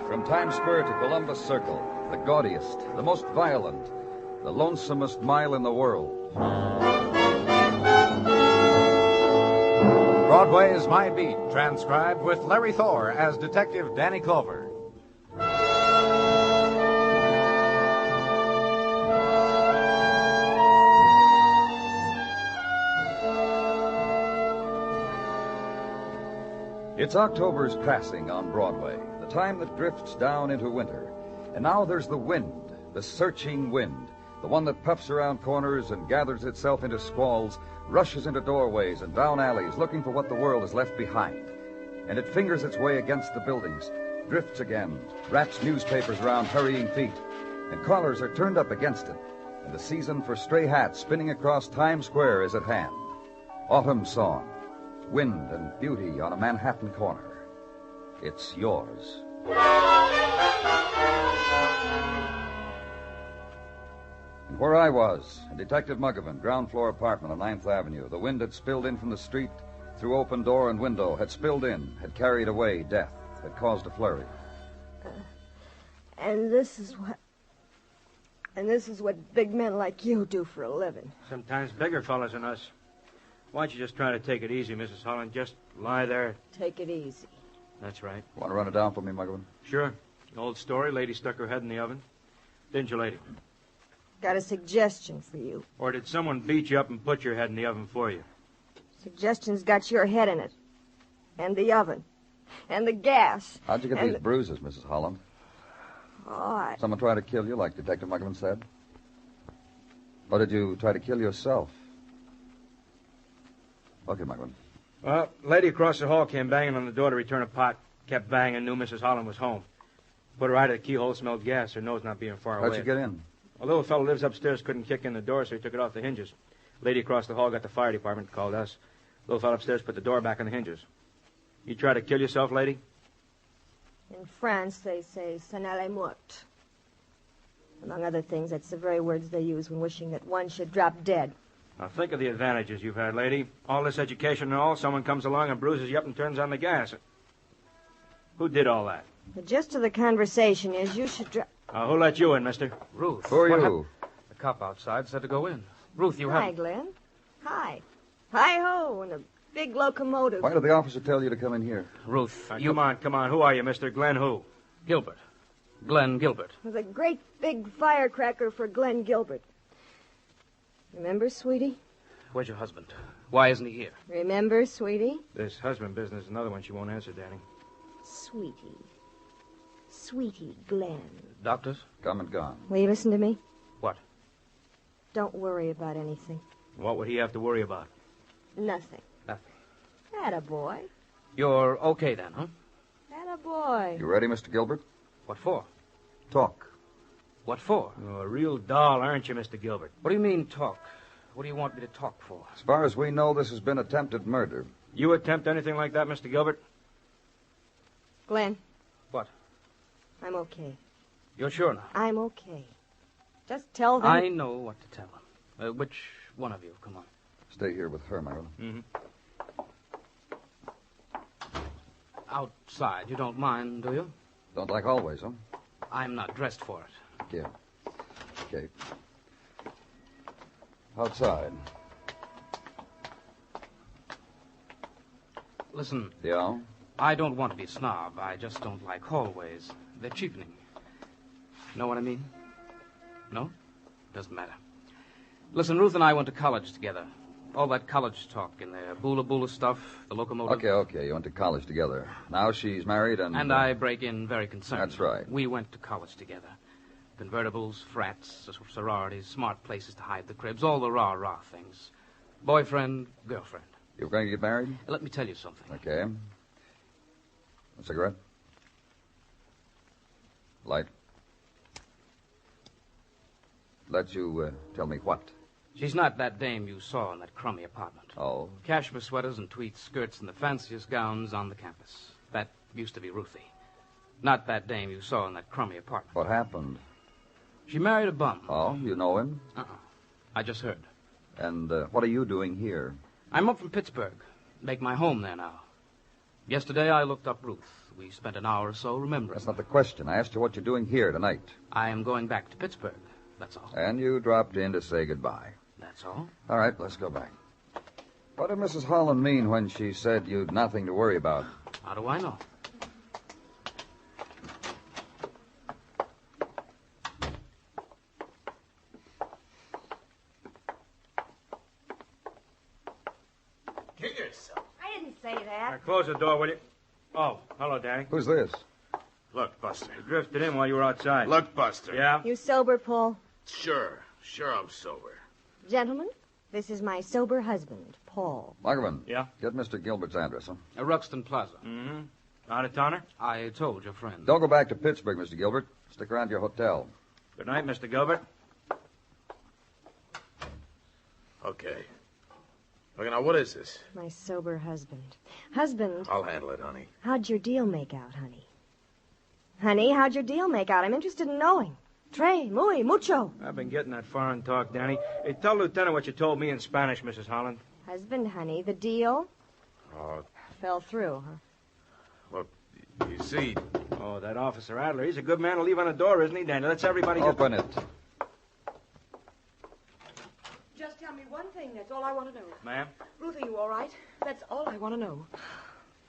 From Times Square to Columbus Circle, the gaudiest, the most violent, the lonesomest mile in the world. Broadway is My Beat, transcribed with Larry Thor as Detective Danny Clover. It's October's passing on Broadway, the time that drifts down into winter. And now there's the wind, the searching wind, the one that puffs around corners and gathers itself into squalls, rushes into doorways and down alleys looking for what the world has left behind. And it fingers its way against the buildings, drifts again, wraps newspapers around hurrying feet, and collars are turned up against it, and the season for stray hats spinning across Times Square is at hand. Autumn song, wind and beauty on a Manhattan corner. It's yours. And where I was, in Detective Muggavan, ground floor apartment on 9th Avenue, the wind had spilled in from the street through open door and window, had spilled in, had carried away death, had caused a flurry. And this is what big men like you do for a living. Sometimes bigger fellas than us. Why don't you just try to take it easy, Mrs. Holland? Just lie there. Take it easy. That's right. Want to run it down for me, Muggavan? Sure. Old story. Lady stuck her head in the oven. Didn't you, lady? Got a suggestion for you. Or did someone beat you up and put your head in the oven for you? Suggestion's got your head in it. And the oven. And the gas. How'd you get these bruises, Mrs. Holland? Oh, Someone tried to kill you, like Detective Muggavan said? Or did you try to kill yourself? Okay, Muggavan. Well, lady across the hall came banging on the door to return a pot. Kept banging, knew Mrs. Holland was home. Put her eye to the keyhole, smelled gas, her nose not being far away. How'd you get in? A little fellow lives upstairs, couldn't kick in the door, so he took it off the hinges. Lady across the hall got the fire department, called us. Little fellow upstairs put the door back on the hinges. You try to kill yourself, lady? in France they say, "S'en allait mort." Among other things, that's the very words they use when wishing that one should drop dead. Now, think of the advantages you've had, lady. All this education and all, someone comes along and bruises you up and turns on the gas. Who did all that? The gist of the conversation is you should drop... Who let you in, mister? Ruth. Who are you? The cop outside said to go in. Ruth, you Hi, have... Glenn. Hi. Hi-ho, and a big locomotive. Why did the officer tell you to come in here? Ruth, Come on. Who are you, mister? Glenn who? Gilbert. Glenn Gilbert. With a great big firecracker for Glenn Gilbert. Remember, sweetie? Where's your husband? Why isn't he here? Remember, sweetie? This husband business is another one she won't answer, Danny. Sweetie. Sweetie, Glenn. Doctors? Come and gone. Will you listen to me? What? Don't worry about anything. What would he have to worry about? Nothing. Nothing. Attaboy. You're okay then, huh? Attaboy. You ready, Mr. Gilbert? What for? Talk. What for? You're a real doll, aren't you, Mr. Gilbert? What do you mean, talk? What do you want me to talk for? As far as we know, this has been attempted murder. You attempt anything like that, Mr. Gilbert? Glenn. What? I'm okay. You're sure now? I'm okay. Just tell them... I know what to tell them. Which one of you? Come on. Stay here with her, Myron. Mm-hmm. Outside. You don't mind, do you? Don't like always, huh? I'm not dressed for it. Yeah. Okay. Outside. Listen, Yeah? I don't want to be a snob. I just don't like hallways. They're cheapening. Know what I mean? No? Doesn't matter. Listen, Ruth and I went to college together. All that college talk in there, boola stuff, the locomotive. Okay. You went to college together. Now she's married and... And I break in very concerned. That's right. We went to college together. Convertibles, frats, sororities, smart places to hide the cribs, all the rah-rah things. Boyfriend, girlfriend. You were going to get married? Let me tell you something. Okay. A cigarette? Light? Let you tell me what? She's not that dame you saw in that crummy apartment. Oh. Cashmere sweaters and tweed skirts and the fanciest gowns on the campus. That used to be Ruthie. Not that dame you saw in that crummy apartment. What happened? She married a bum. Oh, you know him? I just heard. And what are you doing here? I'm up from Pittsburgh. Make my home there now. Yesterday I looked up Ruth. We spent an hour or so remembering. That's not the question. I asked you what you're doing here tonight. I am going back to Pittsburgh. That's all. And you dropped in to say goodbye. That's all. All right, let's go back. What did Mrs. Holland mean when she said you'd nothing to worry about? How do I know? Kill yourself. I didn't say that. Now, close the door, will you? Oh, hello, Danny. Who's this? Look, Buster. You drifted in while you were outside. Look, Buster. Yeah? You sober, Paul? Sure I'm sober. Gentlemen, this is my sober husband, Paul. Lagerman. Yeah? Get Mr. Gilbert's address, huh? Ruxton Plaza. Mm-hmm. Out-of-towner? I told your friend. Don't go back to Pittsburgh, Mr. Gilbert. Stick around your hotel. Good night, Mr. Gilbert. Okay. Look, now, what is this? My sober husband. Husband, I'll handle it, honey. how'd your deal make out, honey? Honey, how'd your deal make out? I'm interested in knowing. Tres, muy, mucho. I've been getting that foreign talk, Danny. Hey, tell Lieutenant what you told me in Spanish, Mrs. Holland. Husband, honey, the deal Oh, fell through, huh? look, you see, Oh, that Officer Adler. He's a good man to leave on the door, isn't he, Danny? Let's everybody just... Open it. Just tell me one thing, that's all I want to know. Ma'am? Ruth, are you all right? That's all I want to know.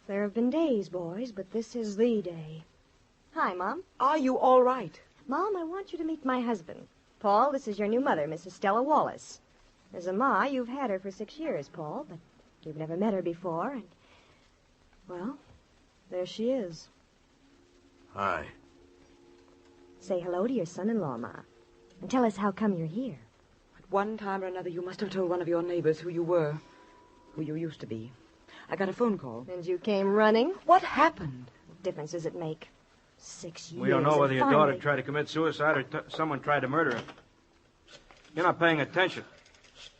There have been days, boys, but this is the day. Hi, Mom. Are you all right? Mom, I want you to meet my husband. Paul, this is your new mother, Mrs. Stella Wallace. As a ma, you've had her for 6 years, Paul, but you've never met her before, and... well, there she is. hi. Say hello to your son-in-law, Ma. And tell us how come you're here. At one time or another, you must have told one of your neighbors who you were, who you used to be. I got a phone call. And you came running? What happened? What difference does it make? 6 years. We don't know whether and your daughter finally- tried to commit suicide or someone tried to murder her. You're not paying attention.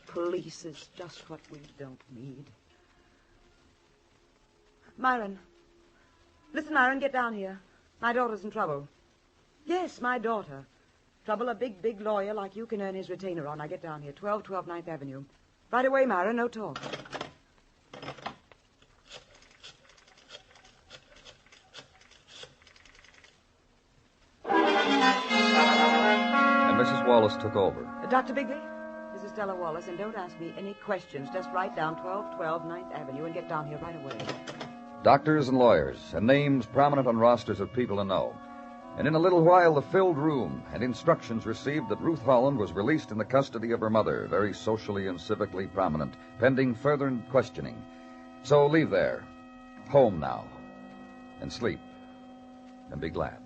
Police is just what we don't need. Myron. Listen, Myron, get down here. My daughter's in trouble. Yes, my daughter. Trouble a big lawyer like you can earn his retainer on. Now get down here. 1212 9th Avenue. Right away, Myron. No talk. And Mrs. Wallace took over. Dr. Bigley, this is Stella Wallace, and don't ask me any questions. Just write down 1212 9th Avenue and get down here right away. Doctors and lawyers, and names prominent on rosters of people to know. And in a little while, the filled room and instructions received that Ruth Holland was released in the custody of her mother, very socially and civically prominent, pending further questioning. So leave there, home now, and sleep, and be glad.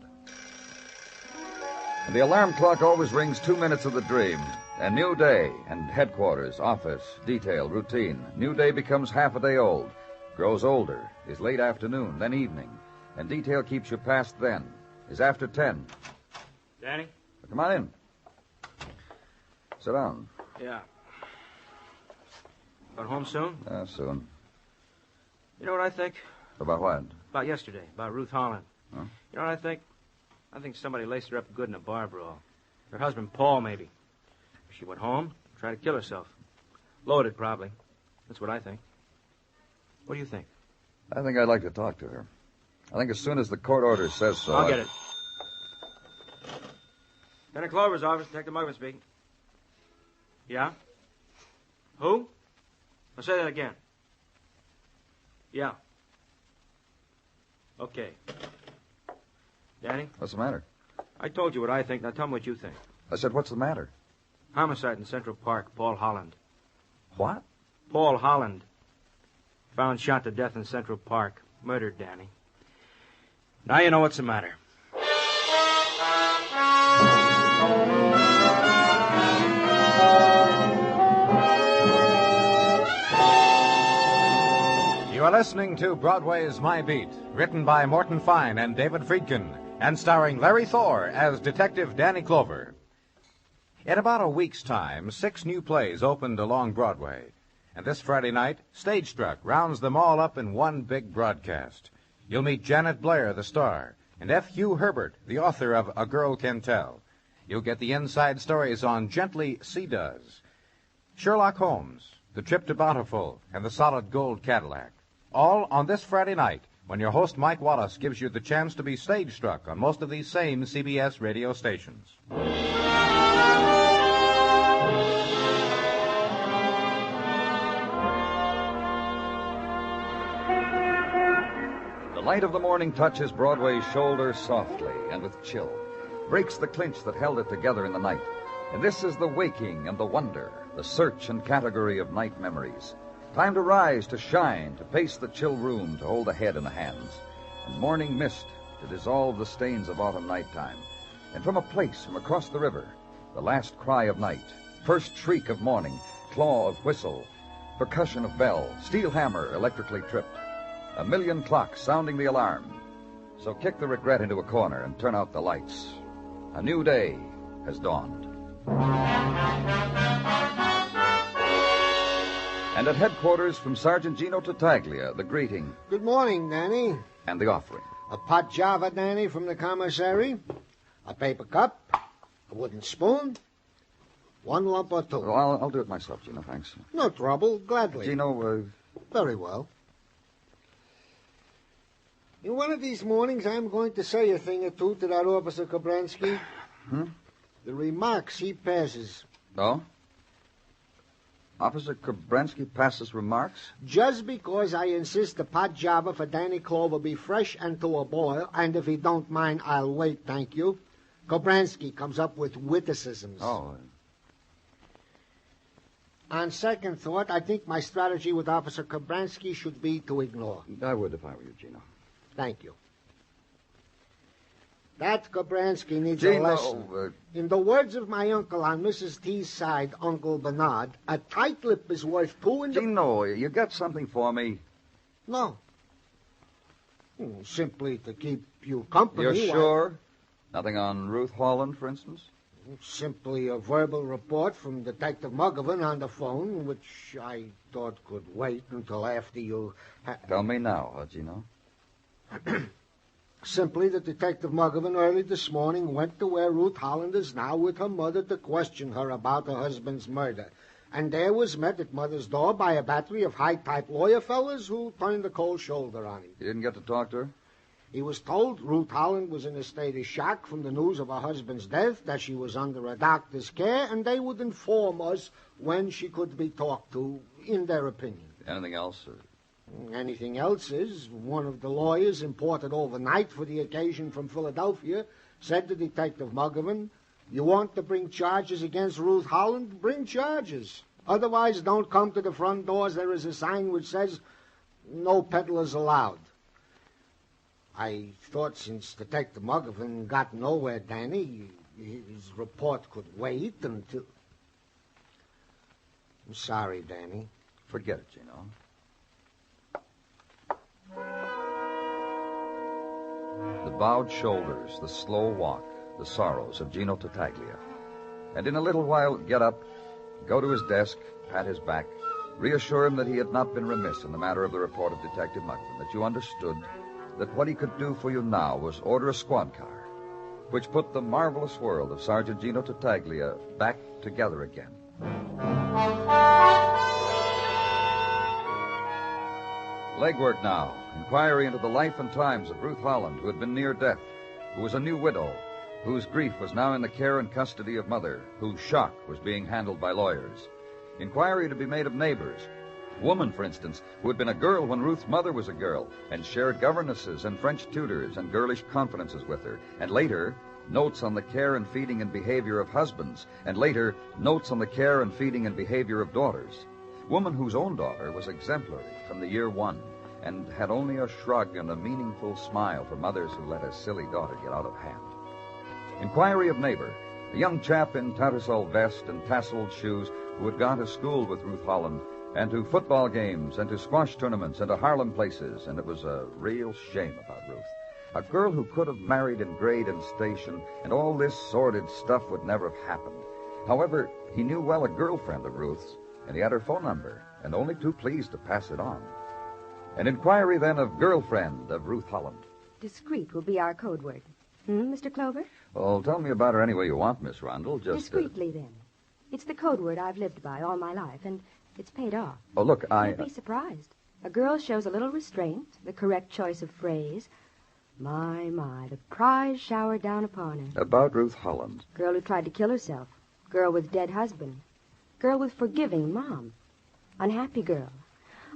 And the alarm clock always rings 2 minutes of the dream. A new day, and headquarters, office, detail, routine. New day becomes half a day old, grows older, is late afternoon, then evening, and detail keeps you past then, is after 10. Danny? Come on in. Sit down. Yeah. Got home soon? Soon. You know what I think? About what? About yesterday, about Ruth Holland. Huh? You know what I think? I think somebody laced her up good in a bar brawl. Her husband, Paul, maybe. She went home, tried to kill herself. Loaded, probably. That's what I think. What do you think? I think I'd like to talk to her. I think as soon as the court order says so... I'll get it. Lieutenant Clover's office, Detective Mugman speaking. Yeah? Who? I'll say that again. Yeah. Okay. Danny? What's the matter? I told you what I think. Now tell me what you think. I said, what's the matter? Homicide in Central Park, Paul Holland. What? Paul Holland. Found shot to death in Central Park. Murdered, Danny. Now you know what's the matter. You are listening to Broadway's My Beat, written by Morton Fine and David Friedkin, and starring Larry Thor as Detective Danny Clover. In about a week's time, 6 new plays opened along Broadway. And this Friday night, Stage Struck rounds them all up in one big broadcast. You'll meet Janet Blair, the star, and F. Hugh Herbert, the author of A Girl Can Tell. You'll get the inside stories on Gently Sea Does, Sherlock Holmes, The Trip to Bountiful, and The Solid Gold Cadillac. All on this Friday night when your host Mike Wallace gives you the chance to be stage struck on most of these same CBS radio stations. The light of the morning touches Broadway's shoulder softly and with chill, breaks the clinch that held it together in the night. And this is the waking and the wonder, the search and category of night memories. Time to rise, to shine, to pace the chill room, to hold the head in the hands. And morning mist to dissolve the stains of autumn nighttime. And from a place from across the river, the last cry of night, first shriek of morning, claw of whistle, percussion of bell, steel hammer electrically tripped. A million clocks sounding the alarm. So kick the regret into a corner and turn out the lights. A new day has dawned. And at headquarters from Sergeant Gino Tartaglia, the greeting. Good morning, Danny. And the offering. A pot java, Danny, from the commissary. A paper cup. A wooden spoon. One lump or two. Well, I'll do it myself, Gino, thanks. No trouble, gladly. Gino, Very well. In one of these mornings, I'm going to say a thing or two to that Officer Kobransky. The remarks he passes. Oh? Officer Kobransky passes remarks? Just because I insist the pot java for Danny Clover be fresh and to a boil, and if he don't mind, I'll wait, thank you. Kobransky comes up with witticisms. Oh. On second thought, I think my strategy with Officer Kobransky should be to ignore. I would if I were you, Gino. Thank you. That Kobransky needs a lesson. In the words of my uncle on Mrs. T's side, Uncle Bernard, a tight lip is worth two in the... Gino, you got something for me? No. Simply to keep you company. You're sure? Nothing on Ruth Holland, for instance? Simply a verbal report from Detective Muggovan on the phone, which I thought could wait until after you... Tell me now, Gino. Simply that Detective Muggovan early this morning went to where Ruth Holland is now with her mother to question her about her husband's murder. And there was met at mother's door by a battery of high-type lawyer fellas who turned the cold shoulder on him. You didn't get to talk to her? He was told Ruth Holland was in a state of shock from the news of her husband's death, that she was under a doctor's care, and they would inform us when she could be talked to, in their opinion. Anything else? Anything else is, one of the lawyers imported overnight for the occasion from Philadelphia said to Detective Muggovan, "You want to bring charges against Ruth Holland? Bring charges. Otherwise, don't come to the front doors. There is a sign which says, 'No peddlers allowed.'" I thought since Detective Muggovan got nowhere, Danny, his report could wait until... I'm sorry, Danny. Forget it, Gino. The bowed shoulders, the slow walk, the sorrows of Gino Tartaglia. And in a little while, get up, go to his desk, pat his back, reassure him that he had not been remiss in the matter of the report of Detective Muggovan, that you understood that what he could do for you now was order a squad car, which put the marvelous world of Sergeant Gino Tartaglia back together again. Legwork now. Inquiry into the life and times of Ruth Holland, who had been near death, who was a new widow, whose grief was now in the care and custody of mother, whose shock was being handled by lawyers. Inquiry to be made of neighbors. Woman, for instance, who had been a girl when Ruth's mother was a girl, and shared governesses and French tutors and girlish confidences with her, and later, notes on the care and feeding and behavior of husbands, and later, notes on the care and feeding and behavior of daughters. Woman whose own daughter was exemplary from the year one, and had only a shrug and a meaningful smile for mothers who let a silly daughter get out of hand. Inquiry of neighbor, a young chap in tattersall vest and tasseled shoes who had gone to school with Ruth Holland, and to football games, and to squash tournaments, and to Harlem places, and it was a real shame about Ruth. A girl who could have married in grade and station, and all this sordid stuff would never have happened. However, he knew well a girlfriend of Ruth's, and he had her phone number, and only too pleased to pass it on. An inquiry, then, of girlfriend of Ruth Holland. Discreet will be our code word. Mr. Clover? Well, tell me about her any way you want, Miss Rundle. Just Discreetly, then. It's the code word I've lived by all my life, and it's paid off. Oh, look, You'll be surprised. A girl shows a little restraint, the correct choice of phrase. My, the prize showered down upon her. About Ruth Holland. Girl who tried to kill herself. Girl with dead husband. Girl with forgiving mom. Unhappy girl.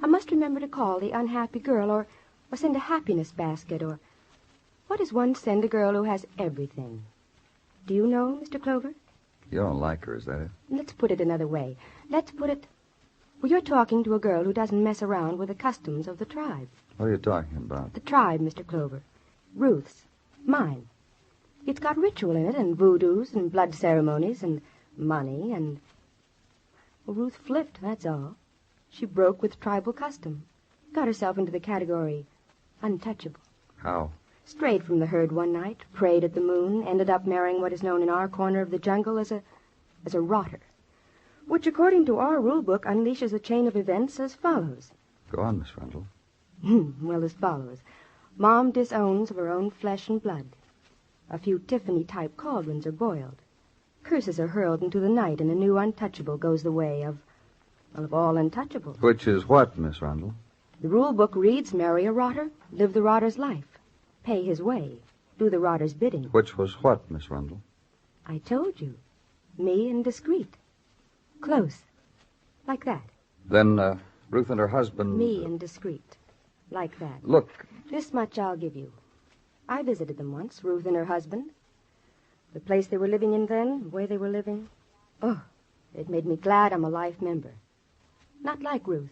I must remember to call the unhappy girl or send a happiness basket or... What does one send a girl who has everything? Do you know, Mr. Clover? You don't like her, is that it? Let's put it another way. Let's put it... Well, you're talking to a girl who doesn't mess around with the customs of the tribe. What are you talking about? The tribe, Mr. Clover. Ruth's. Mine. It's got ritual in it, and voodoos, and blood ceremonies, and money, and... Well, Ruth flipped, that's all. She broke with tribal custom. Got herself into the category untouchable. How? Strayed from the herd one night, prayed at the moon, ended up marrying what is known in our corner of the jungle as a rotter, which, according to our rule book, unleashes a chain of events as follows. Go on, Miss Rundle. Well, as follows. Mom disowns of her own flesh and blood. A few Tiffany-type cauldrons are boiled. Curses are hurled into the night, and a new untouchable goes the way of all untouchables. Which is what, Miss Rundle? The rule book reads, marry a rotter, live the rotter's life, pay his way, do the rotter's bidding. Which was what, Miss Rundle? I told you. Me and discreet. Close. Like that. Then, Ruth and her husband... Me and discreet. Like that. Look. This much I'll give you. I visited them once, Ruth and her husband. The place they were living in then, the way they were living. Oh, it made me glad I'm a life member. Not like Ruth.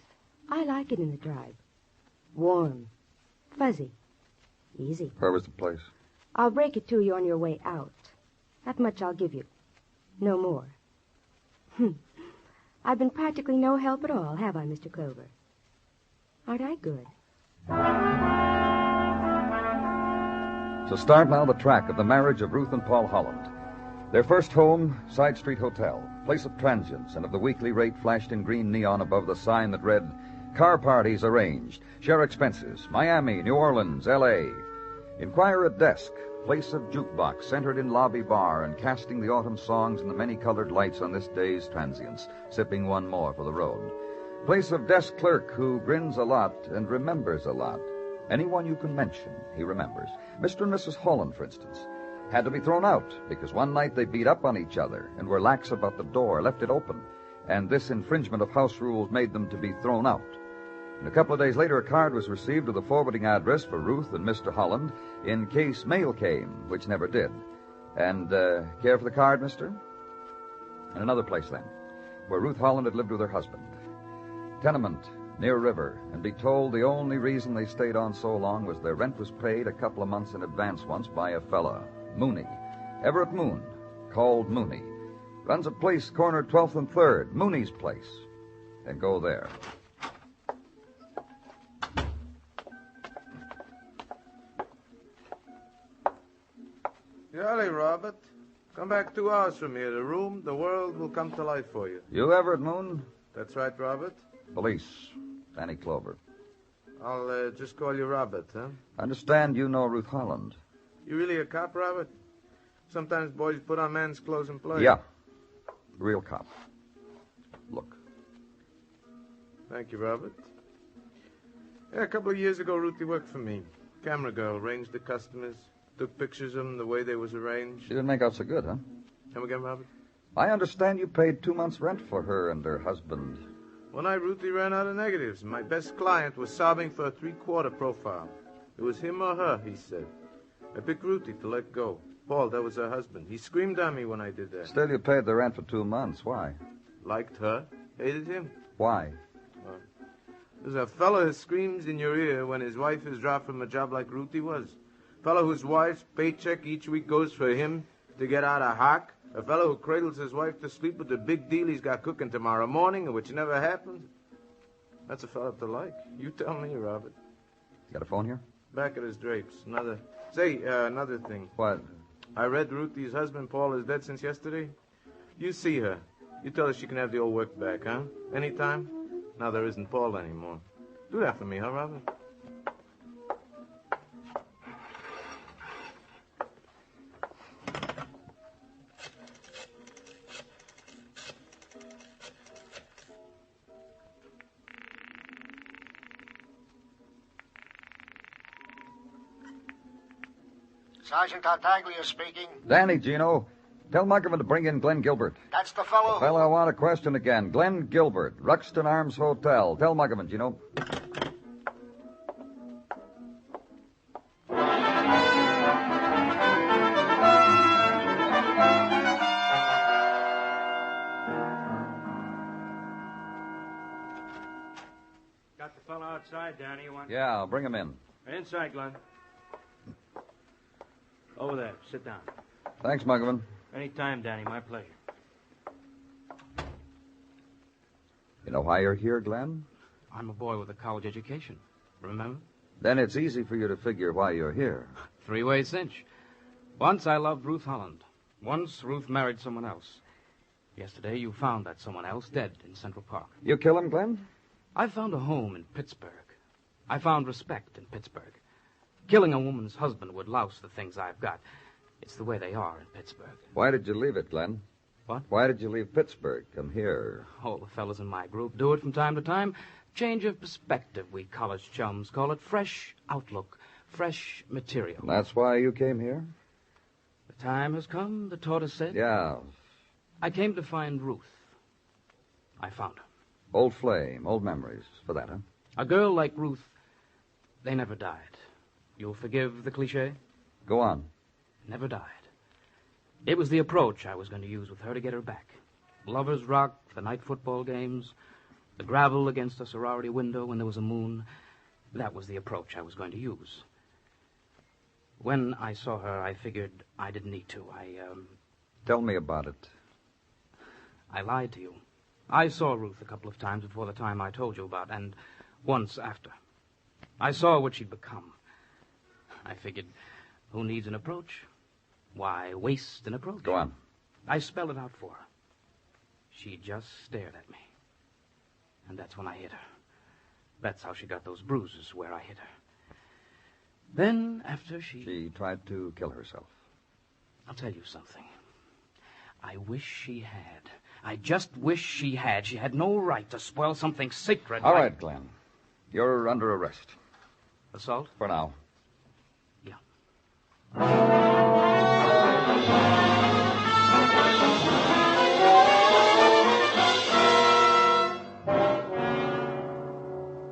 I like it in the tribe. Warm. Fuzzy. Easy. Where was the place? I'll break it to you on your way out. That much I'll give you. No more. I've been practically no help at all, have I, Mr. Clover? Aren't I good? So start now the track of the marriage of Ruth and Paul Holland. Their first home, Side Street Hotel, place of transience, and of the weekly rate flashed in green neon above the sign that read, Car parties arranged. Share expenses. Miami, New Orleans, L.A. Inquire at desk. Place of jukebox centered in lobby bar and casting the autumn songs and the many-colored lights on this day's transience, sipping one more for the road. Place of desk clerk who grins a lot and remembers a lot. Anyone you can mention, he remembers. Mr. and Mrs. Holland, for instance, had to be thrown out because one night they beat up on each other and were lax about the door, left it open, and this infringement of house rules made them to be thrown out. And a couple of days later, a card was received with a forwarding address for Ruth and Mr. Holland in case mail came, which never did. And, care for the card, mister? And another place, then, where Ruth Holland had lived with her husband. Tenement, near river, and be told the only reason they stayed on so long was their rent was paid a couple of months in advance once by a fella, Mooney. Everett Moon, called Mooney. Runs a place corner 12th and 3rd, Mooney's place. And go there. Golly, Robert. Come back 2 hours from here. The room, the world will come to life for you. You Everett Moon? That's right, Robert. Police. Danny Clover. I'll just call you Robert, huh? Understand you know Ruth Holland. You really a cop, Robert? Sometimes boys put on man's clothes and play. Yeah. Real cop. Look. Thank you, Robert. Yeah, a couple of years ago, Ruthie worked for me. Camera girl, arranged the customers, took pictures of them the way they was arranged. She didn't make out so good, huh? Come again, Robert? I understand you paid 2 months' rent for her and her husband. One night, Ruthie ran out of negatives. My best client was sobbing for a 3/4 profile. It was him or her, he said. I picked Ruthie to let go. Paul, that was her husband. He screamed at me when I did that. Still, you paid the rent for 2 months. Why? Liked her, hated him. Why? There's a fellow who screams in your ear when his wife is dropped from a job like Ruthie was. A fellow whose wife's paycheck each week goes for him to get out of hock. A fellow who cradles his wife to sleep with the big deal he's got cooking tomorrow morning, which never happened. That's a fellow to like. You tell me, Robert. You got a phone here? Back at his drapes. Another thing. What? I read Ruthie's husband, Paul, is dead since yesterday. You see her. You tell her she can have the old work back, huh? Anytime? Now there isn't Paul anymore. Do that for me, huh, Robert? Sergeant Tartaglia speaking. Danny, Gino. Tell Muggerman to bring in Glenn Gilbert. That's the fellow. Well, I want a question again. Glenn Gilbert, Ruxton Arms Hotel. Tell Muggerman, Gino. Got the fellow outside, Danny. You want... Yeah, bring him in. Inside, Glenn. Over there. Sit down. Thanks, Muggerman. Any time, Danny. My pleasure. You know why you're here, Glenn? I'm a boy with a college education. Remember? Then it's easy for you to figure why you're here. Three-way cinch. Once I loved Ruth Holland. Once Ruth married someone else. Yesterday you found that someone else dead in Central Park. You kill him, Glenn? I found a home in Pittsburgh. I found respect in Pittsburgh. Killing a woman's husband would louse the things I've got. It's the way they are in Pittsburgh. Why did you leave it, Glenn? What? Why did you leave Pittsburgh? Come here. All the fellas in my group do it from time to time. Change of perspective, we college chums call it. Fresh outlook, fresh material. That's why you came here? The time has come, the tortoise said. Yeah. I came to find Ruth. I found her. Old flame, old memories. For that, huh? A girl like Ruth, they never died. You'll forgive the cliche? Go on. Never died. It was the approach I was going to use with her to get her back. Lovers' rock, the night football games, the gravel against a sorority window when there was a moon. That was the approach I was going to use. When I saw her, I figured I didn't need to. Tell me about it. I lied to you. I saw Ruth a couple of times before the time I told you about, and once after. I saw what she'd become. I figured, who needs an approach? Why waste an approach? Go on. I spelled it out for her. She just stared at me. And that's when I hit her. That's how she got those bruises where I hit her. Then, after She tried to kill herself. I'll tell you something. I wish she had. I just wish she had. She had no right to spoil something sacred. All right, Glenn. You're under arrest. Assault? For now. Yeah.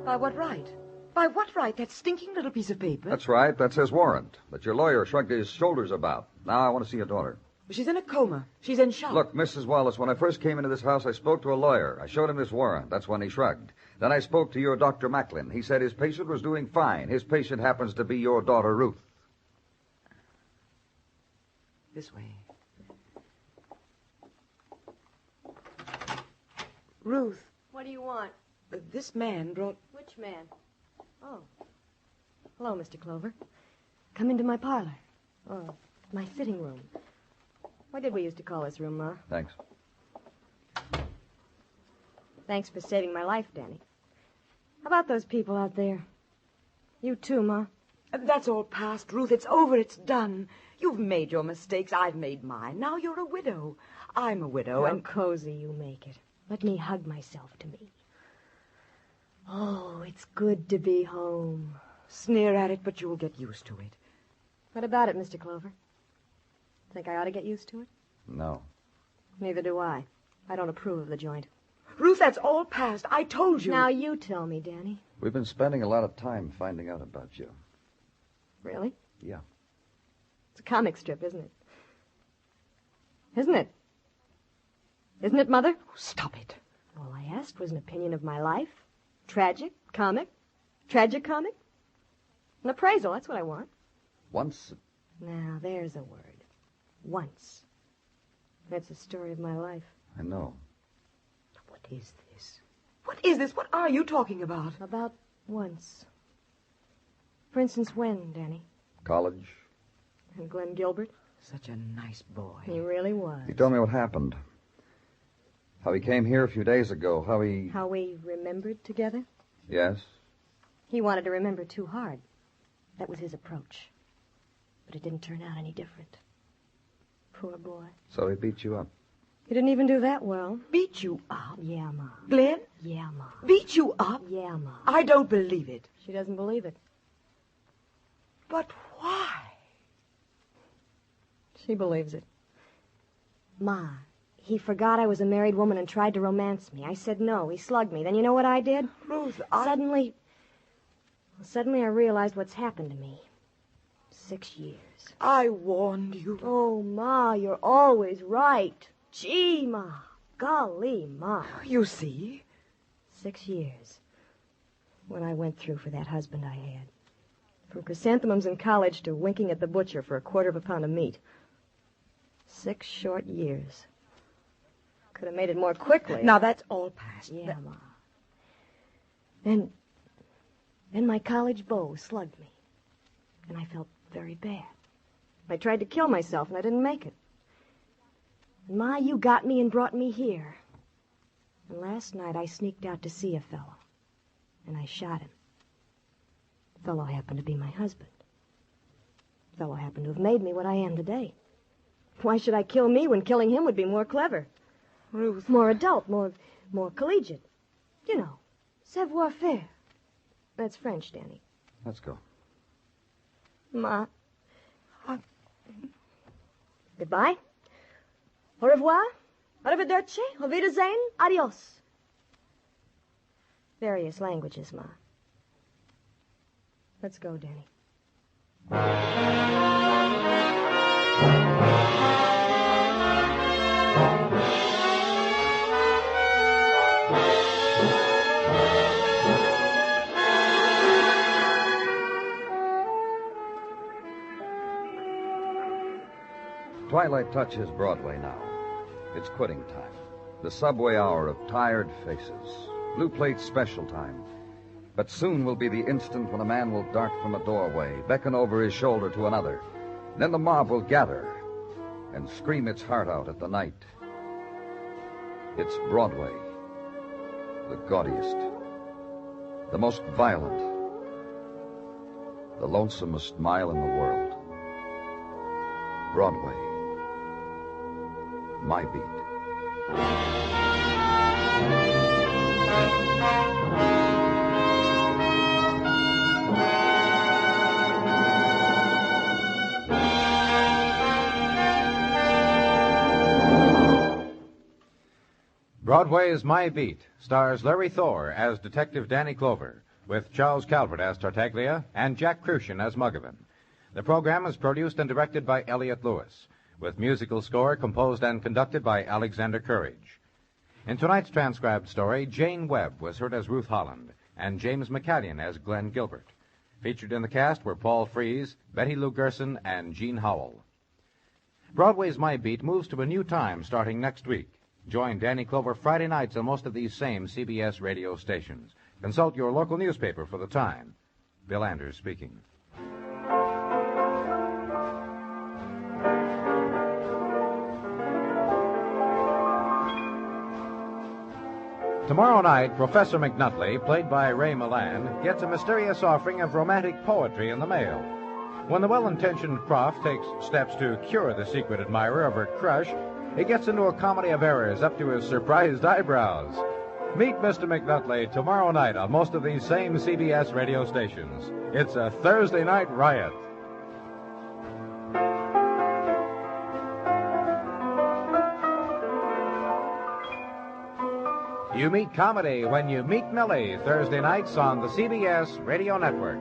By what right? By what right? That stinking little piece of paper? That's right. That's his warrant. That your lawyer shrugged his shoulders about. Now I want to see your daughter. She's in a coma. She's in shock. Look, Mrs. Wallace, when I first came into this house, I spoke to a lawyer. I showed him this warrant. That's when he shrugged. Then I spoke to your Dr. Macklin. He said his patient was doing fine. His patient happens to be your daughter, Ruth. This way. Ruth. What do you want? This man brought... Which man? Oh. Hello, Mr. Clover. Come into my parlor. Oh, my sitting room. What did we used to call this room, Ma? Thanks. Thanks for saving my life, Danny. How about those people out there? You too, Ma. That's all past, Ruth. It's over. It's done. You've made your mistakes. I've made mine. Now you're a widow. I'm a widow, How and... cozy you make it. Let me hug myself to me. Oh, it's good to be home. Sneer at it, but you'll get used to it. What about it, Mr. Clover? Think I ought to get used to it? No. Neither do I. I don't approve of the joint. Ruth, that's all past. I told you. Now you tell me, Danny. We've been spending a lot of time finding out about you. Really? Yeah. It's a comic strip, isn't it? Isn't it? Isn't it, Mother? Oh, stop it. All I asked was an opinion of my life. Tragic, comic, tragicomic. An appraisal, that's what I want. Once... Now, there's a word. Once. That's the story of my life. I know. What is this? What is this? What are you talking about? About once. For instance, when, Danny? College. And Glenn Gilbert? Such a nice boy. He really was. He told me what happened. How he came here a few days ago. How we remembered together? Yes. He wanted to remember too hard. That was his approach. But it didn't turn out any different. Poor boy. So he beat you up. He didn't even do that well. Beat you up? Yeah, Ma. Glenn? Yeah, Ma. Beat you up? Yeah, Ma. I don't believe it. She doesn't believe it. But why? She believes it. Ma, he forgot I was a married woman and tried to romance me. I said no. He slugged me. Then you know what I did? Ruth, Suddenly I realized what's happened to me. 6 years. I warned you. Oh, Ma, you're always right. Gee, Ma. Golly, Ma. You see? 6 years. What I went through for that husband I had. From chrysanthemums in college to winking at the butcher for a quarter of a pound of meat. 6 short years. Could have made it more quickly. Now, that's all past. Yeah, Ma. Then my college beau slugged me. And I felt very bad. I tried to kill myself, and I didn't make it. And, Ma, you got me and brought me here. And last night I sneaked out to see a fellow. And I shot him. The fellow happened to be my husband. The fellow happened to have made me what I am today. Why should I kill me when killing him would be more clever? Ruth. More adult, more collegiate. You know, savoir-faire. That's French, Danny. Let's go. Ma. Goodbye. Au revoir. Arrivederci. Auf Wiedersehen. Adios. Various languages, Ma. Let's go, Danny. Twilight touches Broadway now. It's quitting time. The subway hour of tired faces. Blue plate special time. But soon will be the instant when a man will dart from a doorway, beckon over his shoulder to another. Then the mob will gather and scream its heart out at the night. It's Broadway, the gaudiest, the most violent, the lonesomest mile in the world. Broadway, my beat. Broadway's My Beat stars Larry Thor as Detective Danny Clover, with Charles Calvert as Tartaglia and Jack Crucian as Muggavan. The program is produced and directed by Elliott Lewis, with musical score composed and conducted by Alexander Courage. In tonight's transcribed story, Jane Webb was heard as Ruth Holland, and James McCallion as Glenn Gilbert. Featured in the cast were Paul Frees, Betty Lou Gerson, and Jean Howell. Broadway's My Beat moves to a new time starting next week. Join Danny Clover Friday nights on most of these same CBS radio stations. Consult your local newspaper for the time. Bill Anders speaking. Tomorrow night, Professor McNutley, played by Ray Milland, gets a mysterious offering of romantic poetry in the mail. When the well-intentioned prof takes steps to cure the secret admirer of her crush, he gets into a comedy of errors up to his surprised eyebrows. Meet Mr. McNutley tomorrow night on most of these same CBS radio stations. It's a Thursday night riot. You meet comedy when you meet Millie, Thursday nights on the CBS Radio Network.